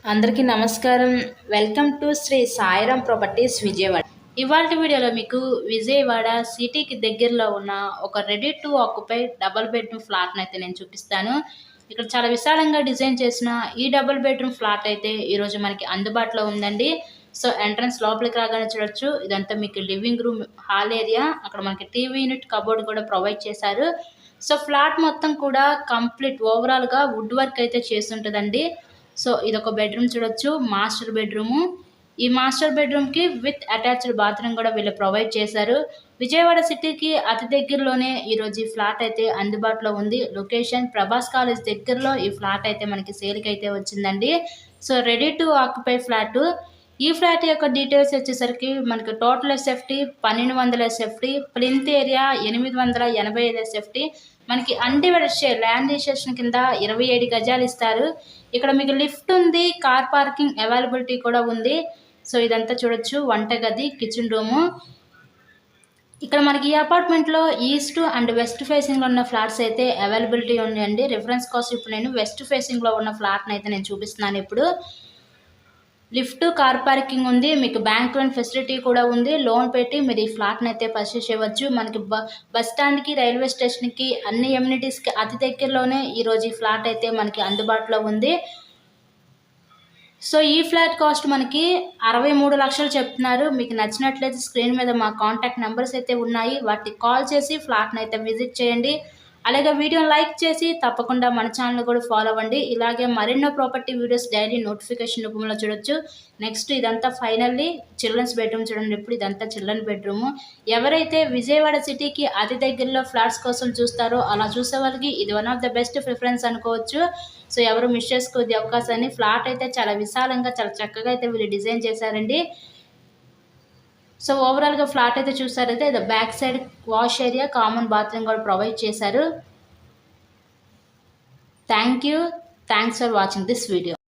అందరికీ నమస్కారం. Welcome to Shri Sairam properties Vijayawada. ఇవాల్టి వీడియోలో మీకు విజయవాడ సిటీకి దగ్గరలో ఉన్న ఒక ready to occupy double bedroom ఫ్లాట్ని అయితే నేను చూపిస్తాను. ఇక్కడ చాలా విశాలంగా డిజైన్ చేసిన ఈ డబుల్ బెడ్రూమ్ ఫ్లాట్ అయితే ఈరోజు మనకి అందుబాటులో ఉందండి. సో ఎంట్రన్స్ లోపలికి రాగానే చూడొచ్చు, ఇదంతా మీకు లివింగ్ రూమ్ హాల్ ఏరియా. అక్కడ మనకి టీవీ యూనిట్ కబోర్డ్ కూడా ప్రొవైడ్ చేశారు. సో ఫ్లాట్ మొత్తం కూడా కంప్లీట్ ఓవరాల్గా వుడ్ వర్క్ అయితే చేసి ఉంటుందండి. సో ఇదొక బెడ్రూమ్ చూడొచ్చు, మాస్టర్ బెడ్రూము. ఈ మాస్టర్ బెడ్రూమ్కి విత్ అటాచ్డ్ బాత్రూమ్ కూడా వీళ్ళు ప్రొవైడ్ చేశారు. విజయవాడ సిటీకి అతి దగ్గరలోనే ఈరోజు ఈ ఫ్లాట్ అయితే అందుబాటులో ఉంది. లొకేషన్ ప్రభాస్ కాలేజ్ దగ్గరలో ఈ ఫ్లాట్ అయితే మనకి సేల్కి అయితే వచ్చిందండి. So ready to occupy flat. ఈ ఫ్లాట్ యొక్క డీటెయిల్స్ వచ్చేసరికి మనకి total SFT 1200 SFT, plinth area 885 SFT. మనకి అన్డివైడెడ్ షేర్ ల్యాండ్ రిజిస్ట్రేషన్ కింద 27 గజాలు ఇస్తారు. ఇక్కడ మీకు లిఫ్ట్ ఉంది, కార్ పార్కింగ్ అవైలబిలిటీ కూడా ఉంది. సో ఇదంతా చూడొచ్చు, వంటగది, కిచెన్ రూము. ఇక్కడ మనకి ఈ అపార్ట్మెంట్లో ఈస్ట్ అండ్ వెస్ట్ ఫేసింగ్లో ఉన్న ఫ్లాట్స్ అయితే అవైలబిలిటీ ఉన్నాయండి. రిఫరెన్స్ కాస్ట్ ఇప్పుడు నేను వెస్ట్ ఫేసింగ్లో ఉన్న ఫ్లాట్ని అయితే నేను చూపిస్తున్నాను. ఇప్పుడు లిఫ్ట్, కార్ పార్కింగ్ ఉంది, మీకు బ్యాంక్ లోన్ ఫెసిలిటీ కూడా ఉంది. లోన్ పెట్టి మీరు ఈ ఫ్లాట్ని అయితే పర్చేస్ చేయవచ్చు. మనకి బస్ స్టాండ్కి, రైల్వే స్టేషన్కి, అన్ని ఎమ్యూనిటీస్కి అతి దగ్గరలోనే ఈరోజు ఈ ఫ్లాట్ అయితే మనకి అందుబాటులో ఉంది. సో ఈ ఫ్లాట్ కాస్ట్ మనకి 63 లక్షలు చెప్తున్నారు. మీకు నచ్చినట్లయితే స్క్రీన్ మీద మా కాంటాక్ట్ నెంబర్స్ అయితే ఉన్నాయి, వాటికి కాల్ చేసి ఫ్లాట్ని అయితే విజిట్ చేయండి. అలాగే వీడియోని లైక్ చేసి తప్పకుండా మన ఛానల్ కూడా ఫాలో అవ్వండి. ఇలాగే మరెన్నో ప్రాపర్టీ వీడియోస్ డైలీ నోటిఫికేషన్ రూపంలో చూడొచ్చు. నెక్స్ట్ ఇదంతా ఫైనల్లీ చిల్డ్రన్స్ బెడ్రూమ్ చూడండి. ఇప్పుడు ఇదంతా చిల్డ్రన్ బెడ్రూమ్. ఎవరైతే విజయవాడ సిటీకి అతి దగ్గరలో ఫ్లాట్స్ కోసం చూస్తారో అలా చూసే వాళ్ళకి ఇది one of the best preference అనుకోవచ్చు. సో ఎవరు మిస్ చేసుకోవద్దు అవకాశాన్ని. ఫ్లాట్ అయితే చాలా విశాలంగా, చాలా చక్కగా అయితే వీళ్ళు డిజైన్ చేశారండి. సో ఓవరాల్గా ఫ్లాట్ అయితే చూసారైతే ఇది back side wash area, common bathroom కూడా ప్రొవైడ్ చేశారు. Thanks for watching this video.